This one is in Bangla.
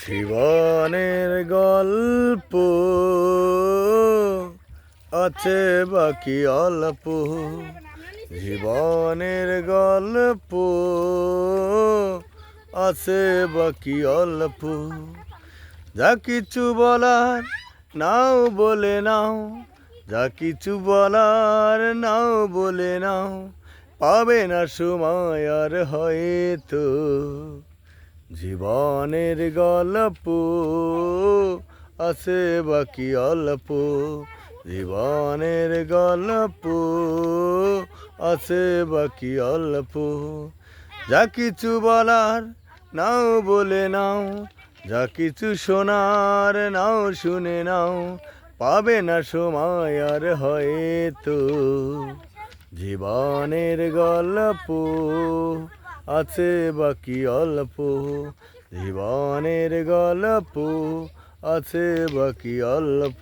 জীবনের গল্প আছে বাকি অল্প, জীবনের গল্প আছে বাকি অল্প। যা কিছু বলার নাও বলে নাও, যা কিছু বলার নাও বলে নাও, পাবে না সময় আর হয়তো। জীবনের গল্প আছে বাকি অল্প, জীবনের গল্প আছে বাকি অল্প। যা কিছু বলার নাও বলে নাও, যা কিছু শোনার নাও শুনে নাও, পাবে না সময় আর হয়তো। জীবনের গল্প আছে বাকি অল্প, জীবনের গল্প আছে বাকি অল্প।